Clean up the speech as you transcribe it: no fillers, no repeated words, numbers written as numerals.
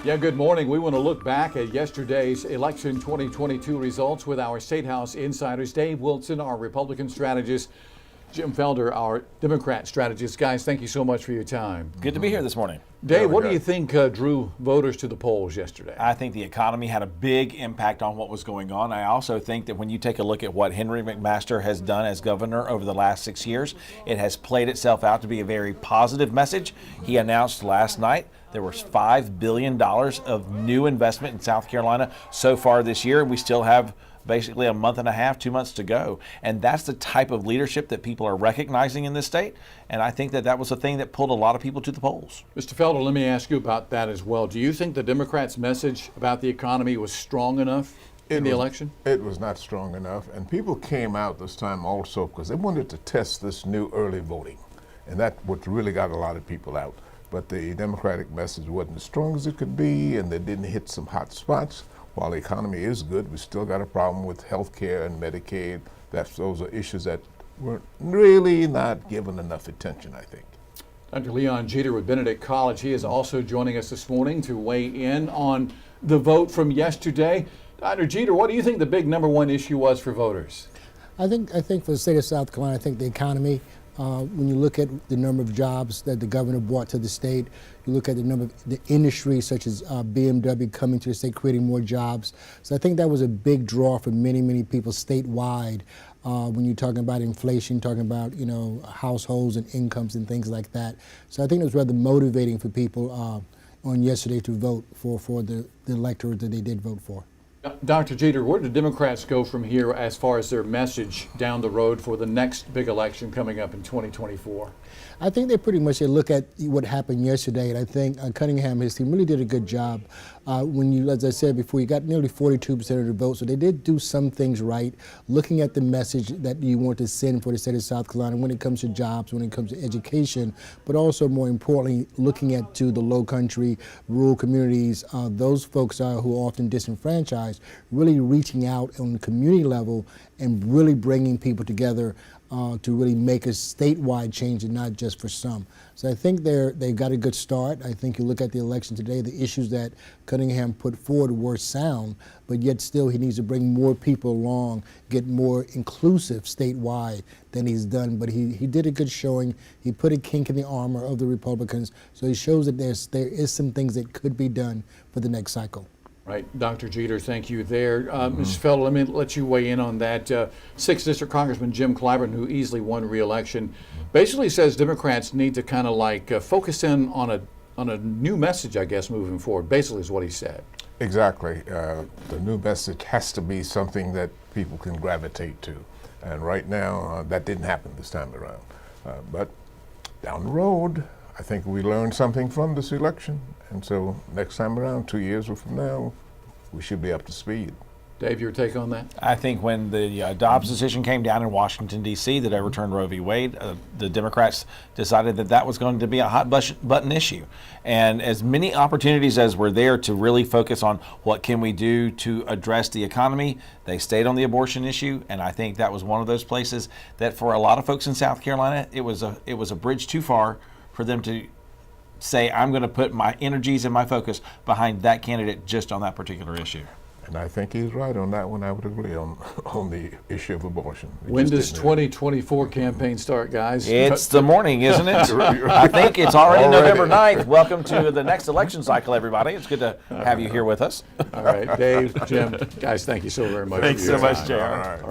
Yeah, good morning. We want to look back at yesterday's election 2022 results with our State House insiders, Dave Wilson, our Republican strategist, Jim Felder, our Democrat strategist. Guys, thank you so much for your time. Good to be here this morning. Dave, what do you think drew voters to the polls yesterday? I think the economy had a big impact on what was going on. I also think that when you take a look at what Henry McMaster has done as governor over the last 6 years, it has played itself out to be a very positive message. He announced last night there was $5 billion of new investment in South Carolina so far this year. We still have basically a month and a half, 2 months to go. And that's the type of leadership that people are recognizing in this state. And I think that that was a thing that pulled a lot of people to the polls. Mr. Felder, let me ask you about that as well. Do you think the Democrats' message about the economy was strong enough in the election? It was not strong enough. And people came out this time also because they wanted to test this new early voting. And that's what really got a lot of people out. But the Democratic message wasn't as strong as it could be, and they didn't hit some hot spots. While the economy is good, we still got a problem with health care and Medicaid. Those are issues that were really not given enough attention, I think. Dr. Leon Jeter with Benedict College. He is also joining us this morning to weigh in on the vote from yesterday. Dr. Jeter, what do you think the big number one issue was for voters? I think for the state of South Carolina, I think the economy. When you look at the number of jobs that the governor brought to the state, you look at the number of the industry such as BMW coming to the state, creating more jobs. So I think that was a big draw for many, many people statewide. When you're talking about inflation, talking about households and incomes and things like that. So I think it was rather motivating for people on yesterday to vote for the electorate that they did vote for. Dr. Jeter, where do Democrats go from here as far as their message down the road for the next big election coming up in 2024? I think they pretty much look at what happened yesterday, and I think Cunningham and his team really did a good job. As I said before, you got nearly 42% of the vote, so they did do some things right, looking at the message that you want to send for the state of South Carolina when it comes to jobs, when it comes to education, but also more importantly, looking at to the low country, rural communities, those folks who are often disenfranchised, really reaching out on the community level and really bringing people together to really make a statewide change and not just for some. So I think they've got a good start. I think you look at the election today, the issues that Cunningham put forward were sound, but yet still he needs to bring more people along, get more inclusive statewide than he's done. But he did a good showing. He put a kink in the armor of the Republicans. So he shows that there is some things that could be done for the next cycle. Right. Dr. Jeter, thank you there. Mr. Felder, let me let you weigh in on that. 6th District Congressman Jim Clyburn, who easily won re-election, basically says Democrats need to kind of focus in on a new message, I guess, moving forward, basically is what he said. Exactly. The new message has to be something that people can gravitate to. And right now, that didn't happen this time around. But down the road, I think we learned something from this election. And so next time around, 2 years from now, we should be up to speed. Dave, your take on that? I think when the Dobbs decision came down in Washington, D.C. that overturned Roe v. Wade, the Democrats decided that that was going to be a hot button issue. And as many opportunities as were there to really focus on what can we do to address the economy, they stayed on the abortion issue. And I think that was one of those places that for a lot of folks in South Carolina, it was a bridge too far for them to say, I'm going to put my energies and my focus behind that candidate just on that particular issue. And I think he's right on that one. I would agree on the issue of abortion. When does 2024 campaign start, guys? It's the morning, isn't it? I think it's already November 9th. Welcome to the next election cycle, everybody. It's good to have you here with us. All right, Dave, Jim, guys, thank you so very much. Thanks so much, JR. All right.